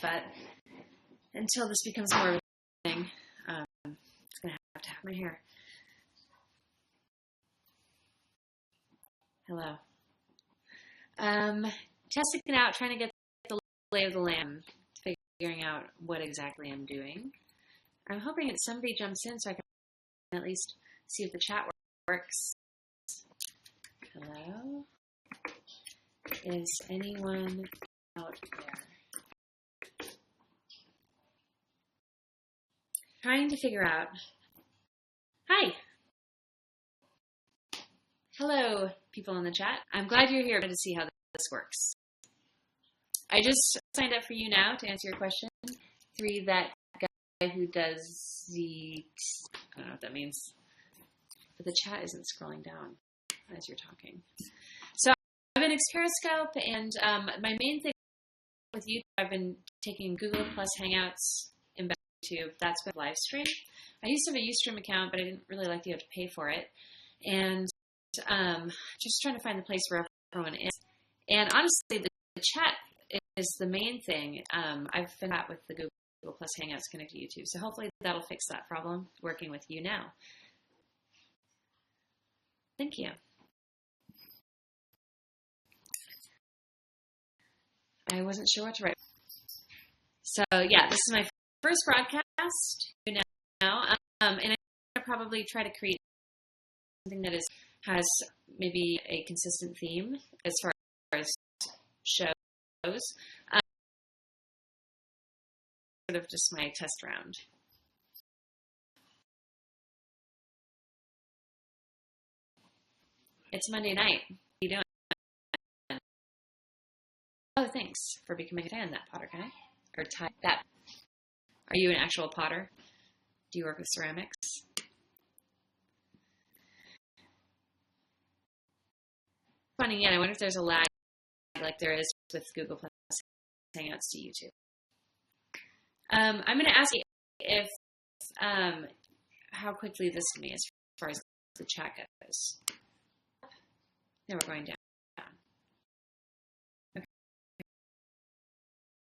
But until this becomes more of a thing, I'm going to have my hair. Hello. Testing it out, trying to get the lay of the land, figuring out what exactly I'm doing. I'm hoping that somebody jumps in so I can at least see if the chat works. Hello? Is anyone out there? Trying to figure out. Hi. Hello, people in the chat. I'm glad you're here to see how this works. I just signed up for YouNow to answer your question. 3, that guy who does the, I don't know what that means, but the chat isn't scrolling down as you're talking. So I've been Periscope, and my main thing with YouTube, I've been taking Google Plus Hangouts in YouTube. That's been live stream. I used to have a Ustream account, but I didn't really like to have to pay for it. And just trying to find the place where everyone is. And honestly, the chat is the main thing. I've been at with the Google Plus Hangouts connected to YouTube, so hopefully that'll fix that problem working with YouNow. Thank you. I wasn't sure what to write. So yeah, this is my first broadcast YouNow, and I'm going to probably try to create something that has maybe a consistent theme as far as shows. Sort of just my test round. It's Monday night. How are you doing? Oh, thanks for becoming a fan of that potter guy. Or that. Are you an actual potter? Do you work with ceramics? Funny, yeah. I wonder if there's a lag like there is with Google Plus Hangouts to YouTube. I'm going to ask you if how quickly this can be as far as the chat goes. Now we're going down.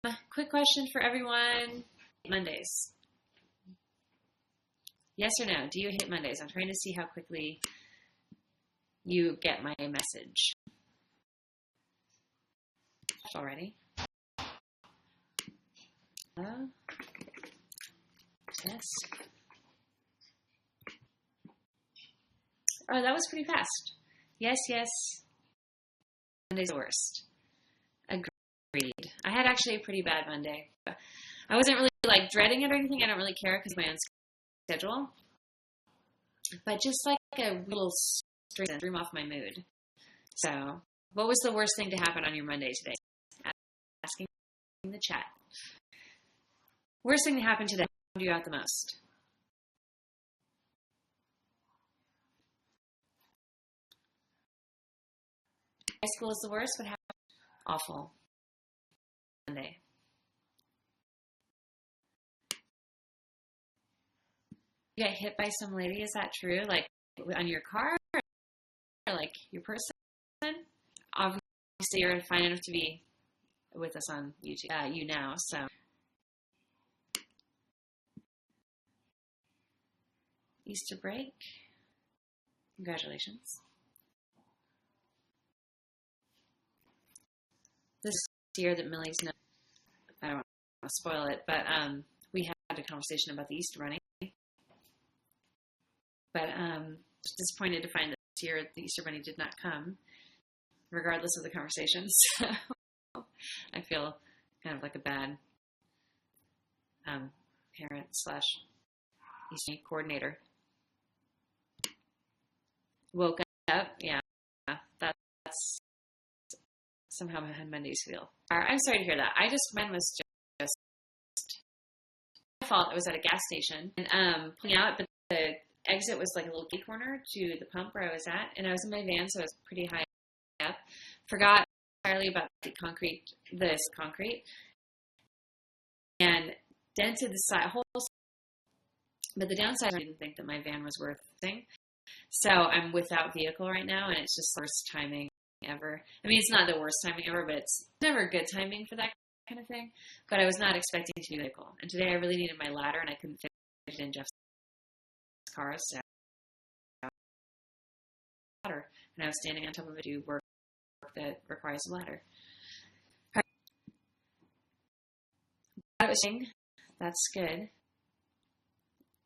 Okay. Quick question for everyone. Mondays. Yes or no? Do you hit Mondays? I'm trying to see how quickly you get my message. Already. Yes. Oh, that was pretty fast. Yes, yes. Monday's the worst. Agreed. I had actually a pretty bad Monday. I wasn't really like dreading it or anything. I don't really care because of my own schedule. But just like a little stress threw off my mood. So, what was the worst thing to happen on your Monday today? Asking in the chat. Worst thing to happen today. What do you out the most? High school is the worst. What happened? Awful. Monday. You get hit by some lady. Is that true? Like on your car, or like your person? Obviously, you're fine enough to be with us on YouTube. YouNow. So. Easter break. Congratulations. This year that Millie's no, I don't want to spoil it, but we had a conversation about the Easter Bunny. But disappointed to find that this year the Easter Bunny did not come, regardless of the conversation. So I feel kind of like a bad parent / Easter coordinator. Woke up, yeah, that's somehow how Mondays feel. I'm sorry to hear that. Mine was just my fault. I was at a gas station and pulling out, but the exit was like a little gate corner to the pump where I was at, and I was in my van, so I was pretty high up. Forgot entirely about the concrete, and dented the side whole. But the downside, I didn't think that my van was worth anything. So I'm without vehicle right now, and it's just the worst timing ever. I mean, it's not the worst timing ever, but it's never good timing for that kind of thing. But I was not expecting to be vehicle. And today I really needed my ladder, and I couldn't fit it in Jeff's car, so ladder. And I was standing on top of it to do work that requires a ladder. That's good.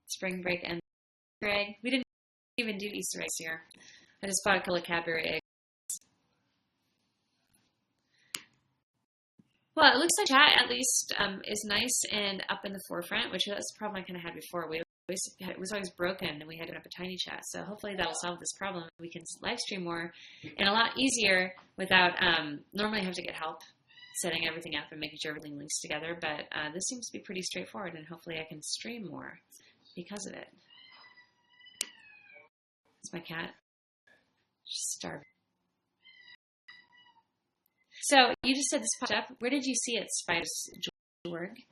Spring break and egg. We didn't even do Easter eggs here. I just bought a couple of Cadbury eggs. Well, it looks like chat at least is nice and up in the forefront, which that's the problem I kind of had before. It was always broken, and we had to open up a tiny chat. So hopefully that'll solve this problem. We can live stream more and a lot easier without normally have to get help setting everything up and making sure everything links together. But this seems to be pretty straightforward, and hopefully I can stream more because of it. It's my cat. She's starving. So you just said this popped up. Where did you see it, Spiders.org?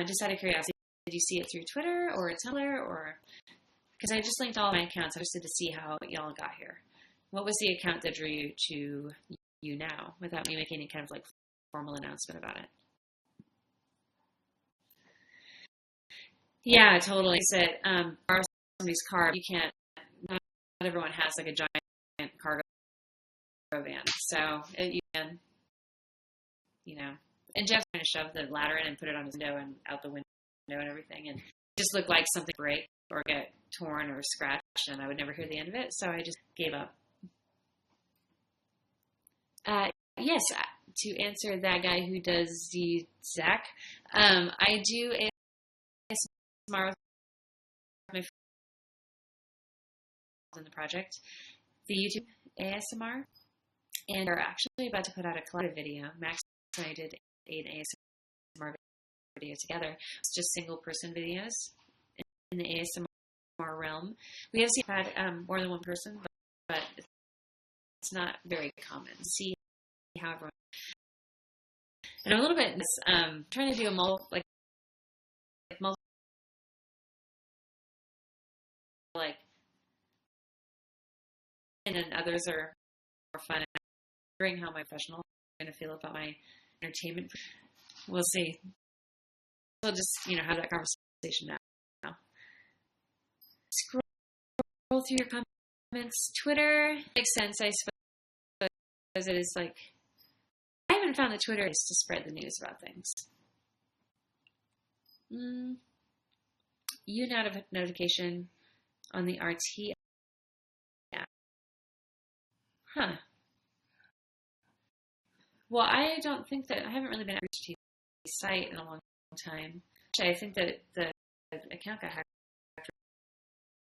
Just out of curiosity, did you see it through Twitter or Tumblr, or because I just linked all my accounts. I just did to see how y'all got here. What was the account that drew you to YouNow without me making any kind of like formal announcement about it? Yeah, totally. I said, borrow somebody's car. You can't. Not everyone has like a giant cargo van, so you can. You know, and Jeff kind of shoved the ladder in and put it on his window and out the window and everything, and it just looked like something break or get torn or scratched, and I would never hear the end of it, so I just gave up. Yes, to answer that guy who does the Zach, I do ASMR with my in the project, the YouTube ASMR, and we're actually about to put out a collaborative video. Max and I did an ASMR video together. It's just single person videos in the ASMR realm. We have had more than one person, but it's not very common. See how everyone. And I'm a little bit trying to do a multi and then others are more fun. I'm wondering how my professional is going to feel about my entertainment. We'll see. We'll just, have that conversation now. Scroll through your comments. Twitter makes sense, I suppose. It is like, I haven't found that Twitter is to spread the news about things. YouNow notification on the RT app. Huh. Well, I don't think that, I haven't really been at the site in a long time. Actually, I think that the account got hacked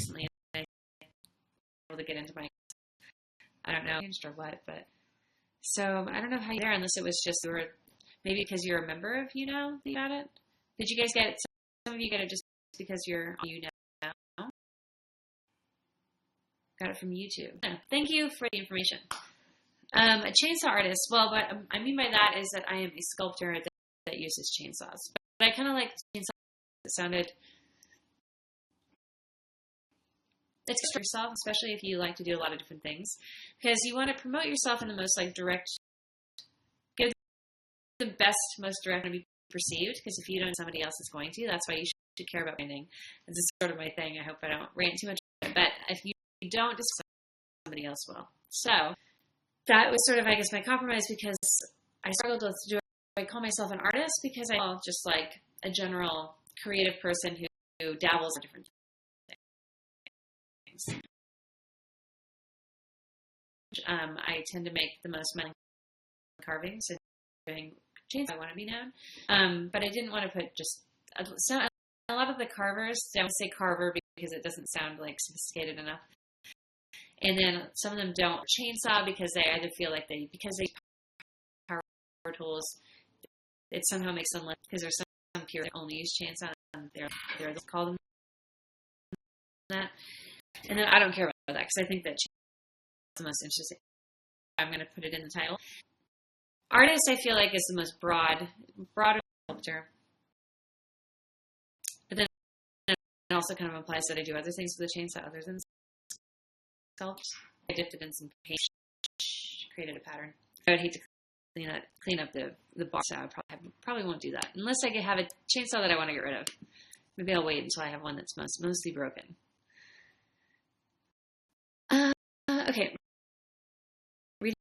recently, and I was able to get into my, I don't know, changed or what, but, so I don't know how you're there, unless it was just, maybe because you're a member of YouNow that you got it? Did you guys get it? Some of you get it just because you're on YouNow. Got it from YouTube. Yeah, thank you for the information. A chainsaw artist. Well, what I mean by that is that I am a sculptor that uses chainsaws. But I kind of like chainsaws that sounded. It's good for yourself, especially if you like to do a lot of different things, because you want to promote yourself in the most direct, give the best, most direct to be perceived. Because if you don't, somebody else is going to. That's why you should care about branding. This is sort of my thing. I hope I don't rant too much, but if you don't, somebody else will. So. That was sort of, I guess, my compromise, because I struggled with, do I call myself an artist? Because I'm just like a general creative person who dabbles in different things. I tend to make the most money carvings and doing chainsaws. I want to be known. But I didn't want to put just, a lot of the carvers, I don't say carver because it doesn't sound sophisticated enough. And then some of them don't chainsaw because they either feel like because they power tools, it somehow makes them because there's some people that only use chainsaw and they're called them that. And then I don't care about that because I think that chainsaw is the most interesting. I'm going to put it in the title. Artist, I feel like, is the most broader sculptor. But then it also kind of implies that I do other things with the chainsaw other than sculpt. I dipped it in some paint, created a pattern. I would hate to clean up the bar. So I probably won't do that unless I have a chainsaw that I want to get rid of. Maybe I'll wait until I have one that's mostly broken. Okay. Reading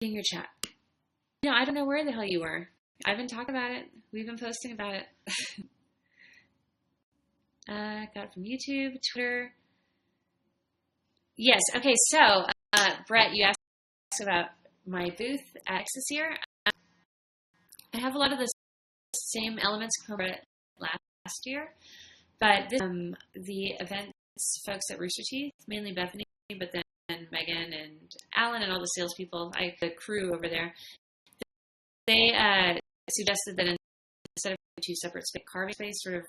your chat. I don't know where the hell you were. I've been talking about it. We've been posting about it. Got it from YouTube, Twitter. Yes. Okay. So, Brett, you asked about my booth at X this year. I have a lot of the same elements from last year, but this, the events folks at Rooster Teeth, mainly Bethany, but then Megan and Alan and all the salespeople, the crew over there, they suggested that instead of two separate carving space, sort of,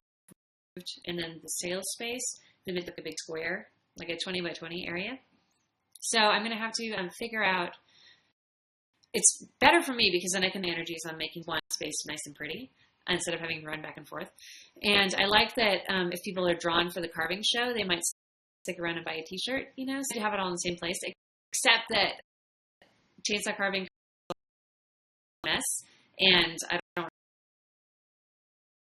and then the sales space, they made like a big square, like a 20 by 20 area. So I'm going to have to figure out. It's better for me because then I can energies on making one space nice and pretty instead of having to run back and forth. And I like that if people are drawn for the carving show, they might stick around and buy a t-shirt, so you have it all in the same place, except that chainsaw carving is a mess, and I don't want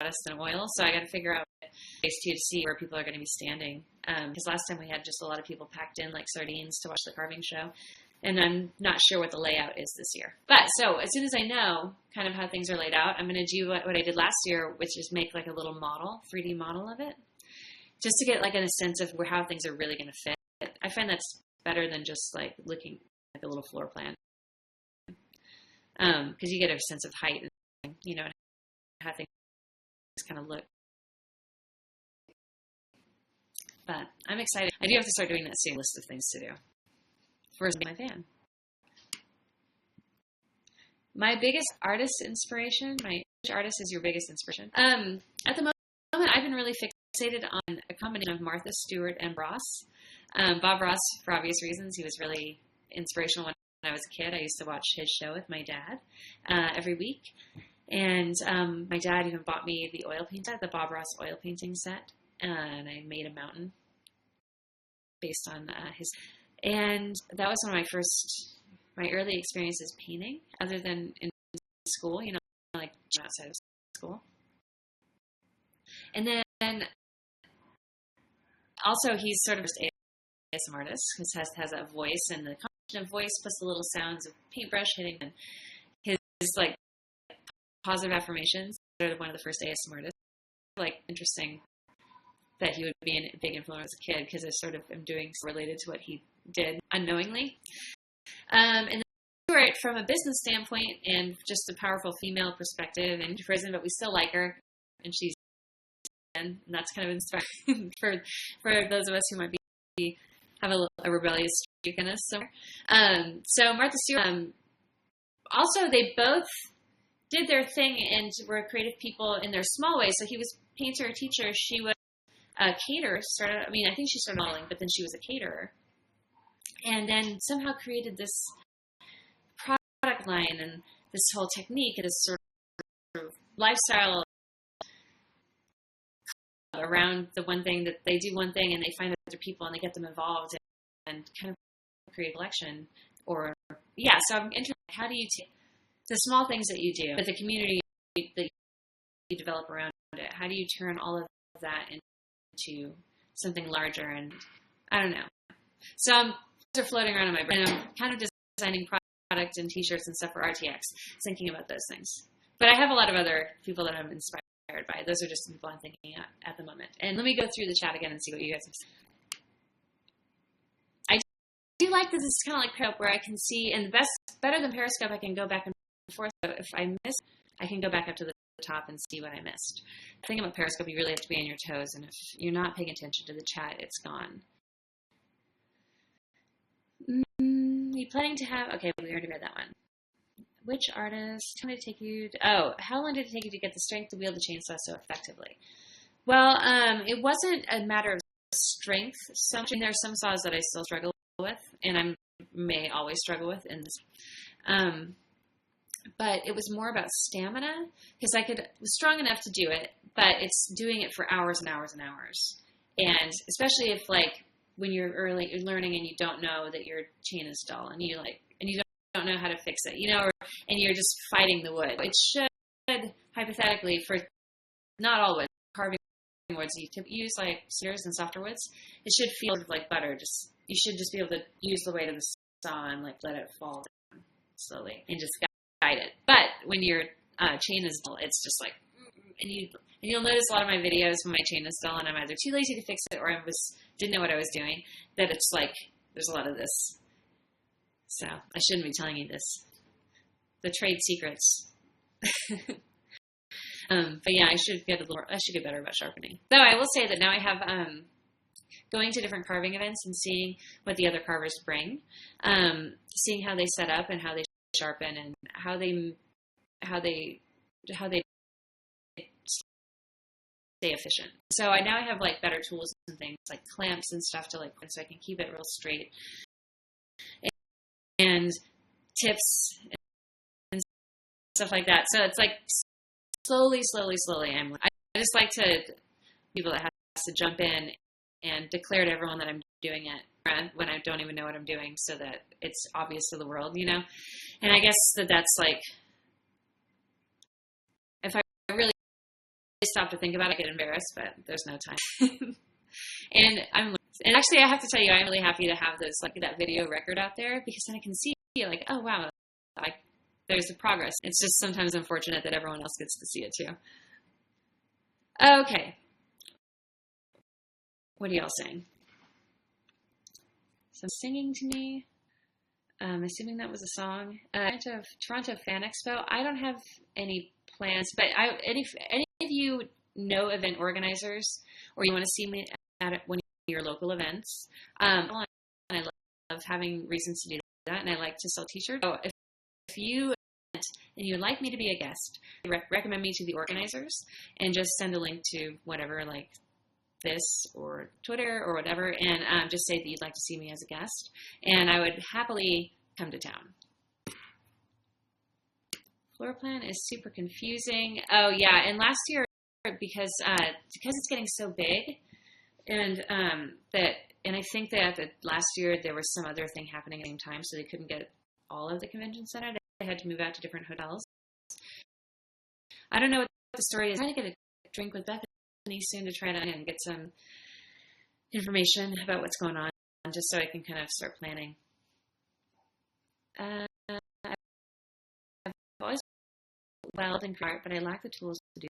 dust and oil, so I got to figure out ways to see where people are going to be standing. Because last time we had just a lot of people packed in like sardines to watch the carving show. And I'm not sure what the layout is this year. But so as soon as I know kind of how things are laid out, I'm going to do what I did last year, which is make like a little model, 3D model of it, just to get like a sense of how things are really going to fit. I find that's better than just like looking at a little floor plan. Because you get a sense of height and, how things kind of look. But I'm excited. I do have to start doing that same list of things to do. For my van. My biggest artist inspiration, which artist is your biggest inspiration? At the moment, I've been really fixated on a combination of Martha Stewart and Ross. Bob Ross, for obvious reasons, he was really inspirational when I was a kid. I used to watch his show with my dad every week. And my dad even bought me the oil paint set, the Bob Ross oil painting set. And I made a mountain based on his... And that was one of my early experiences painting, other than in school, like outside of school. And then also he's sort of an ASM artist who has that voice, and the combination of voice plus the little sounds of paintbrush hitting, and his like positive affirmations are one of the first ASM artists. Like interesting that he would be a big influence as a kid, because I sort of am doing related to what he did unknowingly. And then Stuart, from a business standpoint and just a powerful female perspective, and prison, but we still like her, and she's, and that's kind of inspiring for those of us who might have a rebellious streak in us somewhere. So Martha Stewart, also they both did their thing and were creative people in their small ways. So he was painter, teacher, she was a caterer. I think she started modeling, but then she was a caterer. And then somehow created this product line and this whole technique and this sort of lifestyle around the one thing that they do one thing and they find other people and they get them involved and kind of create a collection. So I'm interested, how do you take the small things that you do, but the community that you develop around it, how do you turn all of that into something larger? And I don't know. So are floating around in my brain. I'm kind of designing product and t-shirts and stuff for RTX, thinking about those things. But I have a lot of other people that I'm inspired by. Those are just the people I'm thinking at the moment. And let me go through the chat again and see what you guys have said. I do like that this is kind of like Periscope, where I can see, and better than Periscope, I can go back and forth. So if I miss, I can go back up to the top and see what I missed. The thing about Periscope, you really have to be on your toes, and if you're not paying attention to the chat, it's gone. You planning to have... Okay, we already read that one. Which artist... How long did it take you to get the strength to wield the chainsaw so effectively? Well, it wasn't a matter of strength. There are some saws that I still struggle with, and I may always struggle with in this. But it was more about stamina, because I was strong enough to do it, but it's doing it for hours and hours and hours. And especially if, like, when you're learning and you don't know that your chain is dull and you don't know how to fix it, and you're just fighting the wood. It should, hypothetically, for not all wood, carving woods, you use like cedars and softer woods, it should feel like butter. You should just be able to use the weight of the saw and like let it fall down slowly and just guide it. But when your chain is dull, it's just like, and you'll notice a lot of my videos when my chain is dull and I'm either too lazy to fix it or didn't know what I was doing, that it's like there's a lot of this. So I shouldn't be telling you this. The trade secrets. But yeah, I should get better about sharpening. Though I will say that now I have going to different carving events and seeing what the other carvers bring, seeing how they set up and how they sharpen and how they stay efficient. So now I have like better tools and things like clamps and stuff so I can keep it real straight, and tips and stuff like that. So it's like slowly. I just like to people that has to jump in and declare to everyone that I'm doing it when I don't even know what I'm doing, so that it's obvious to the world, And I guess that's like, if I really stop to think about it, I get embarrassed, but there's no time. And actually, I have to tell you, I'm really happy to have that video record out there, because then I can see like, oh wow, there's a progress. It's just sometimes unfortunate that everyone else gets to see it too. Okay. What are y'all saying? Some singing to me. Assuming that was a song. Toronto Fan Expo. I don't have any plans, but any of you know event organizers, or you want to see me at one of your local events, and I love having reasons to do that, and I like to sell t-shirts. So if you and you would like me to be a guest, recommend me to the organizers, and just send a link to whatever, like this or Twitter or whatever, and just say that you'd like to see me as a guest, and I would happily come to town. Floor plan is super confusing. Oh yeah, and last year, because it's getting so big, and I think that last year there was some other thing happening at the same time, so they couldn't get all of the convention center. They had to move out to different hotels. I don't know what the story is. I'm trying to get a drink with Bethany soon to try to get some information about what's going on, just so I can kind of start planning. I've always weld and art, but I lack the tools to do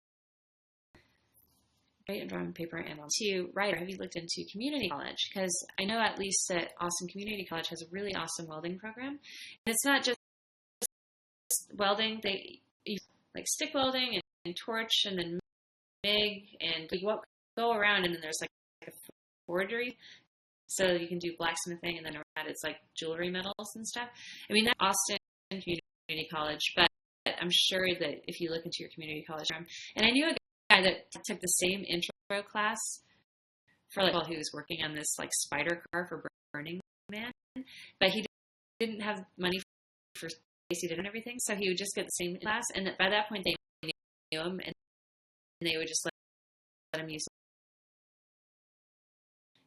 write and draw on paper and to write. Have you looked into community college? Because I know at least that Austin Community College has a really awesome welding program, and it's not just welding. They like stick welding and torch and then MIG and go around, and then there's like a forgery, so you can do blacksmithing, and then around that it's like jewelry metals and stuff. I mean, that's Austin Community College, but I'm sure that if you look into your community college program, and I knew a guy that took the same intro class for like while he was working on this like spider car for Burning Man, but he didn't have money for seat and everything, so he would just get the same class, and by that point they knew him, and they would just let him use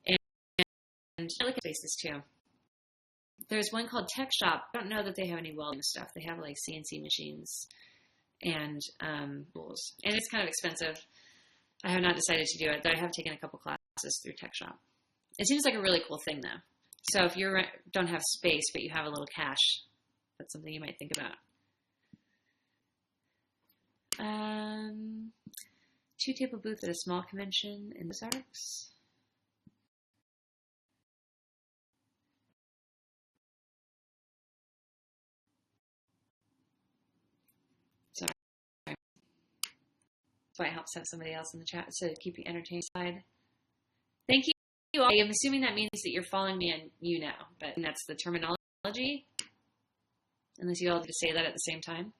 it. And I look at spaces too. There's one called Tech Shop. I don't know that they have any welding stuff. They have like CNC machines and tools, and it's kind of expensive. I have not decided to do it, though I have taken a couple classes through Tech Shop. It seems like a really cool thing, though. So if you don't have space, but you have a little cash, that's something you might think about. 2-table booth at a small convention in the Ozarks. Sorry. That's why it helps have somebody else in the chat to keep you entertained. Thank you all. I'm assuming that means that you're following me on YouNow, but that's the terminology. Unless you all have to say that at the same time.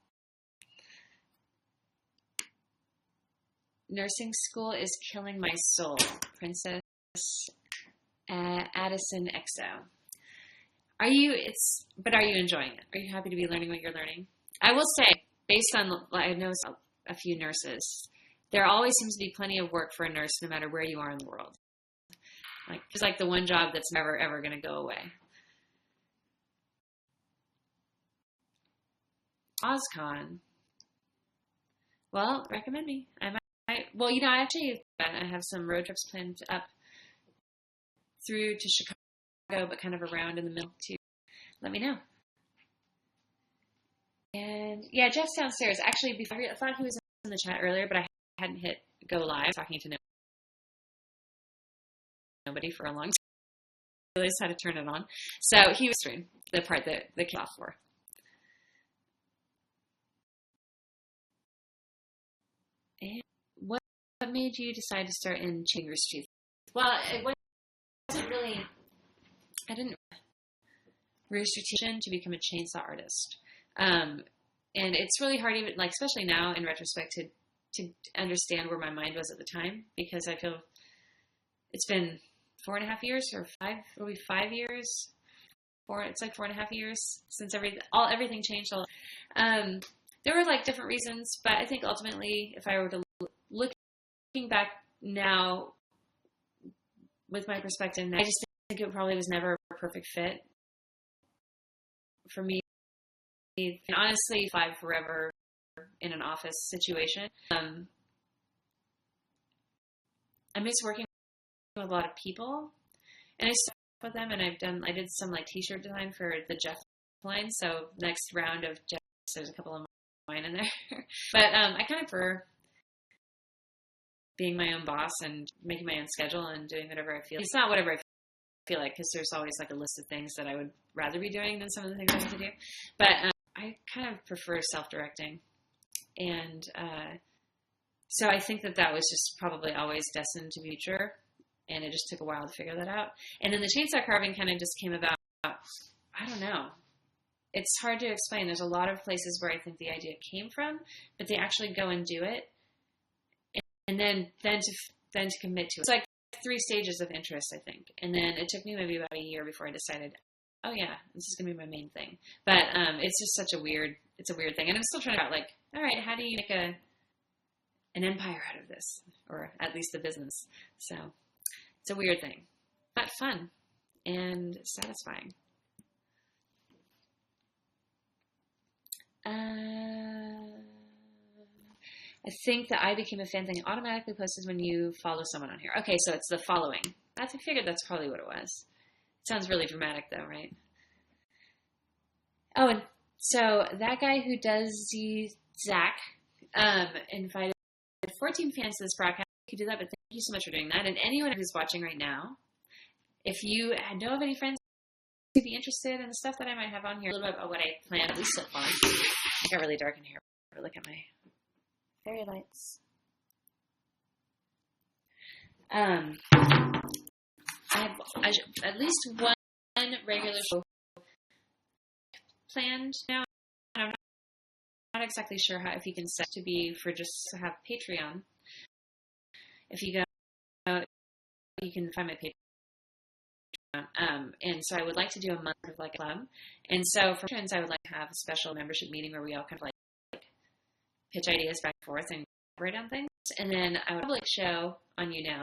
Nursing school is killing my soul. Princess Addison XO. Are you enjoying it? Are you happy to be learning what you're learning? I will say, based on, I know a few nurses, there always seems to be plenty of work for a nurse no matter where you are in the world. It's like the one job that's never, ever going to go away. OzCon. Well, recommend me. Well, I have some road trips planned up through to Chicago, but kind of around in the middle too. Let me know. And yeah, Jeff's downstairs. Actually, before I thought he was in the chat earlier, but I hadn't hit go live, talking to nobody for a long time. I realized how to turn it on. So he was doing the part that the kickoff for. And what made you decide to start in Rooster Teeth? Well, it wasn't really. I didn't Rooster Teeth to become a chainsaw artist, and it's really hard, even like especially now in retrospect, to understand where my mind was at the time, because I feel it's been 4.5 years or 5. It'll be 5 years. It's like 4.5 years since everything changed. There were like different reasons, but I think ultimately, if I were to looking back now with my perspective, I just think it probably was never a perfect fit for me. And honestly, 5 forever in an office situation. I miss working with a lot of people, and I stuck with them, and I did some like t-shirt design for the Jeff line. So next round of Jeff, there's a couple of mine in there. But I kind of prefer being my own boss and making my own schedule and doing whatever I feel. It's not whatever I feel like, because there's always like a list of things that I would rather be doing than some of the things I have to do. But I kind of prefer self-directing. And so I think that was just probably always destined to be true. And it just took a while to figure that out. And then the chainsaw carving kind of just came about. I don't know. It's hard to explain. There's a lot of places where I think the idea came from, but they actually go and do it, and then to commit to it. It's like 3 stages of interest, I think. And then it took me maybe about a year before I decided, oh yeah, this is gonna be my main thing. But it's just such a weird thing, and I'm still trying to figure out, like, all right, how do you make an empire out of this, or at least a business? So it's a weird thing, but fun and satisfying. I think that I became a fan thing automatically posted when you follow someone on here. Okay, so it's the following. I figured that's probably what it was. It sounds really dramatic though, right? Oh, and so that guy who does Zach invited 14 fans to this broadcast. You could do that, but thank you so much for doing that. And anyone who's watching right now, if you know of any friends who'd be interested in the stuff that I might have on here, a little bit about what I plan, at least so far. It got really dark in here. Look at my fairy lights. I have at least one regular show planned now. I'm not exactly sure if you can set to be for just to have Patreon. If you go, you can find my Patreon. And so I would like to do a month of like a club. And so for patrons, I would like to have a special membership meeting where we all kind of like pitch ideas back and forth and collaborate on things. And then I would public show on YouNow,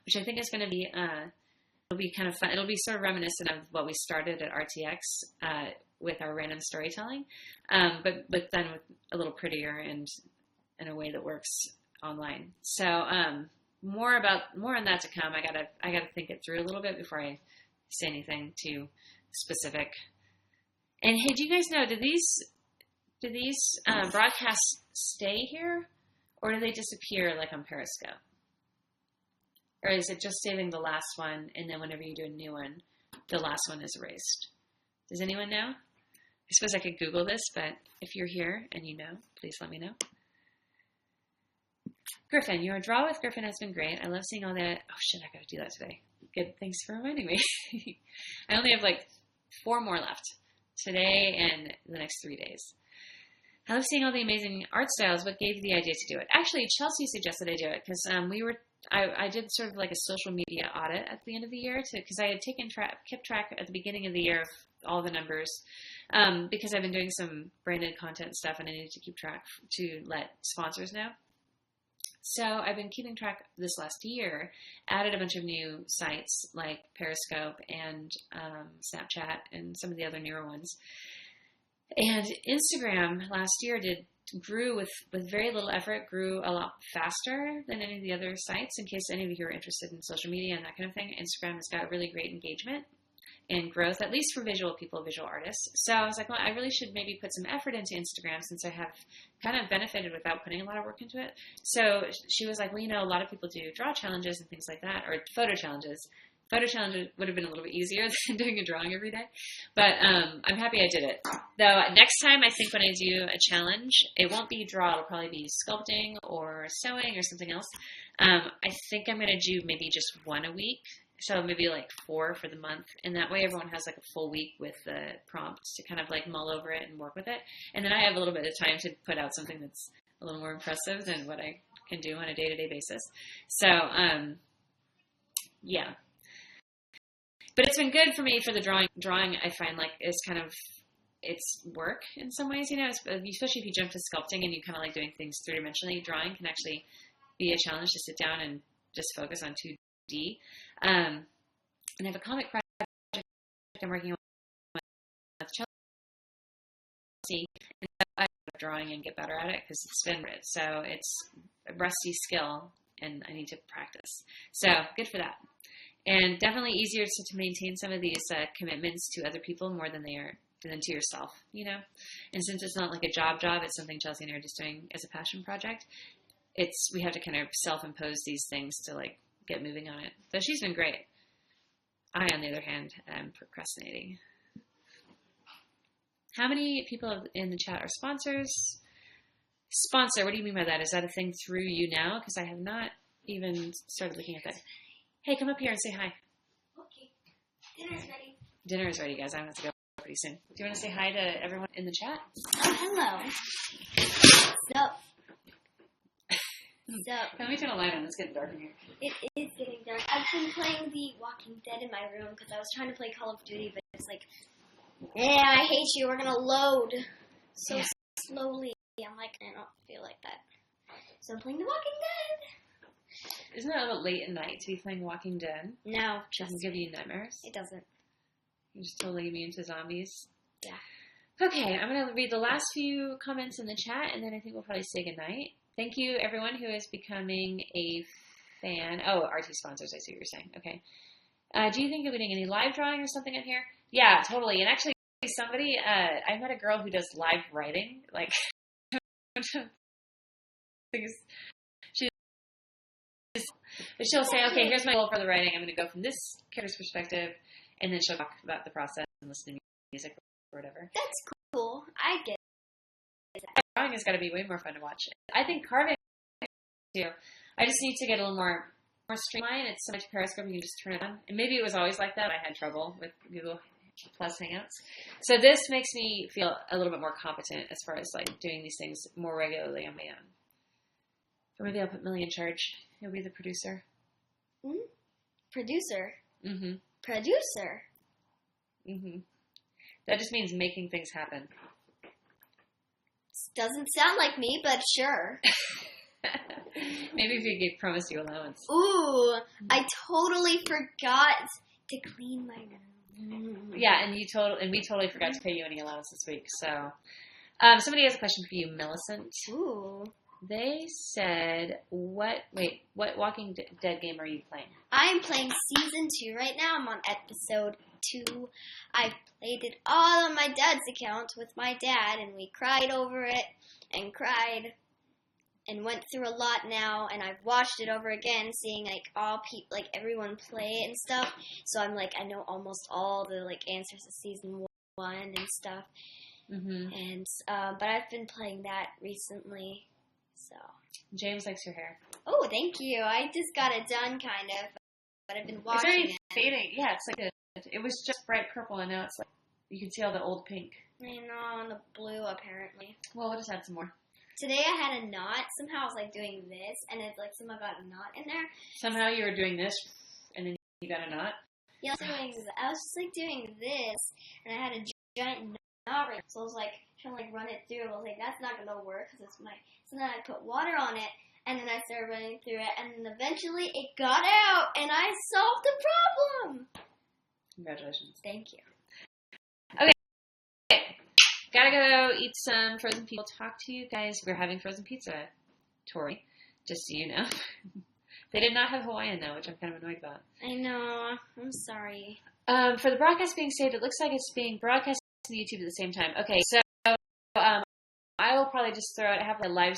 which I think is going to be, it'll be kind of fun. It'll be sort of reminiscent of what we started at RTX with our random storytelling, but then with a little prettier and in a way that works online. So more on that to come. I gotta think it through a little bit before I say anything too specific. And hey, do you guys know, do these broadcasts stay here, or do they disappear like on Periscope? Or is it just saving the last one, and then whenever you do a new one, the last one is erased? Does anyone know? I suppose I could Google this, but if you're here and you know, please let me know. Griffin, your draw with Griffin has been great. I love seeing all that. Oh shit, I gotta do that today. Good, thanks for reminding me. I only have like 4 more left. Today and the next 3 days. I love seeing all the amazing art styles. What gave you the idea to do it? Actually, Chelsea suggested I do it because I did sort of like a social media audit at the end of the year because I had kept track at the beginning of the year of all the numbers because I've been doing some branded content stuff and I needed to keep track to let sponsors know. So I've been keeping track this last year, added a bunch of new sites like Periscope and Snapchat and some of the other newer ones. And Instagram last year grew with very little effort, grew a lot faster than any of the other sites. In case any of you are interested in social media and that kind of thing, Instagram has got really great engagement and growth, at least for visual people, visual artists. So I was like, well, I really should maybe put some effort into Instagram since I have kind of benefited without putting a lot of work into it. So she was like, well, a lot of people do draw challenges and things like that, or photo challenges. Photo challenge would have been a little bit easier than doing a drawing every day. But I'm happy I did it. Though next time, I think when I do a challenge, it won't be draw. It'll probably be sculpting or sewing or something else. I think I'm going to do maybe just one a week. So maybe like 4 for the month. And that way everyone has like a full week with the prompts to kind of like mull over it and work with it. And then I have a little bit of time to put out something that's a little more impressive than what I can do on a day-to-day basis. So, yeah. But it's been good for me for the drawing. Drawing, I find like is kind of, it's work in some ways, especially if you jump to sculpting and you kind of like doing things three-dimensionally. Drawing can actually be a challenge to sit down and just focus on 2D. And I have a comic project I'm working on with Chelsea, and I drawing and get better at it because it's a rusty skill and I need to practice. So good for that. And definitely easier to maintain some of these commitments to other people more than to yourself, And since it's not like a job, it's something Chelsea and I are just doing as a passion project. We have to kind of self-impose these things to like get moving on it. So she's been great. I, on the other hand, am procrastinating. How many people in the chat are sponsors? Sponsor, what do you mean by that? Is that a thing through YouNow? Because I have not even started looking at that. Hey, come up here and say hi. Okay. Dinner's ready. Dinner is ready, guys. I'm going to have to go pretty soon. Do you want to say hi to everyone in the chat? Oh, hello. So, let me turn a light on. It's getting dark in here. It is getting dark. I've been playing The Walking Dead in my room because I was trying to play Call of Duty, but it's like, I hate you. We're going to load so slowly. I'm like, I don't feel like that. So I'm playing The Walking Dead. Isn't that a little late at night to be playing Walking Dead? No. It doesn't give you nightmares? It doesn't. You're just totally immune to zombies? Yeah. Okay, I'm going to read the last few comments in the chat, and then I think we'll probably say goodnight. Thank you, everyone who is becoming a fan. Oh, RT sponsors, I see what you're saying. Okay. Do you think you'll be doing any live drawing or something in here? Yeah, totally. And actually, I met a girl who does live writing. Like, she'll say, okay, here's my goal for the writing. I'm going to go from this character's perspective, and then she'll talk about the process and listen to music or whatever. That's cool. I get it. Drawing has got to be way more fun to watch. I think carving too. I just need to get a little more streamlined. It's so much Periscope, you can just turn it on. And maybe it was always like that. I had trouble with Google Plus Hangouts. So this makes me feel a little bit more competent as far as like doing these things more regularly on my own. Or maybe I'll put Millie in charge. He'll be the producer. Mm-hmm. Producer? Mm-hmm. Producer? Mm-hmm. That just means making things happen. Doesn't sound like me, but sure. Maybe if you promised you allowance. Ooh, I totally forgot to clean my room. Yeah, and we totally forgot to pay you any allowance this week. So, somebody has a question for you, Millicent. Ooh. They said, what Walking Dead game are you playing? I'm playing Season 2 right now. I'm on Episode 2. I played it all on my dad's account with my dad, and we cried over it, and cried, and went through a lot now, and I've watched it over again, seeing, everyone play it and stuff, so I'm, I know almost all the, answers to Season 1 and stuff, and, but I've been playing that recently. So. James likes your hair. Oh, thank you. I just got it done, kind of, but I've been watching it. It's very fading. Yeah, it's like it was just bright purple, and now it's like you can see all the old pink. I know, and the blue, apparently. Well, we'll just add some more. Today I had a knot. Somehow I was doing this, and it's somehow got a knot in there. Somehow you were doing this, and then you got a knot. Yeah, I was just doing this, and I had a giant knot right. So I was trying to run it through. I was that's not gonna work because it's my. So then I put water on it, and then I started running through it, and then eventually it got out, and I solved the problem. Congratulations. Thank you. Okay. Gotta go eat some frozen pizza. We'll talk to you guys. We're having frozen pizza, Tori, just so you know. They did not have Hawaiian, though, which I'm kind of annoyed about. I know. I'm sorry. For the broadcast being saved, it looks like it's being broadcast to YouTube at the same time. Okay, so I will probably just throw it. I have a live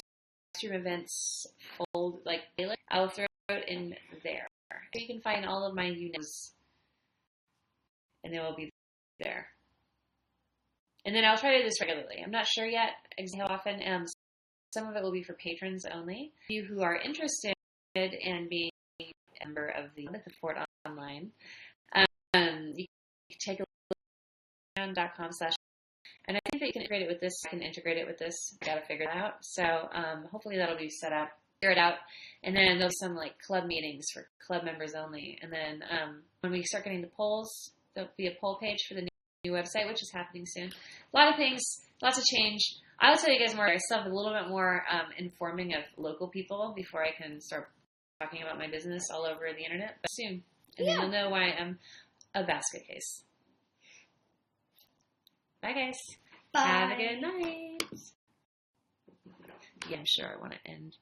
stream events fold, like, playlist. I will throw it in there. You can find all of my YouNows, and they will be there. And then I'll try to do this regularly. I'm not sure yet exactly how often. Some of it will be for patrons only. You who are interested in being a member of the Fort Online, you can take a look at YouNow.com/. And I think that you can integrate it with this. I can integrate it with this. Got to figure it out. So hopefully that'll be set up. Figure it out. And then there'll be some like club meetings for club members only. And then when we start getting the polls, there'll be a poll page for the new website, which is happening soon. A lot of things, lots of change. I'll tell you guys more. I still have a little bit more informing of local people before I can start talking about my business all over the internet. But soon. And then you'll know why I'm a basket case. Bye, guys. Bye. Have a good night. Yeah, I'm sure I want to end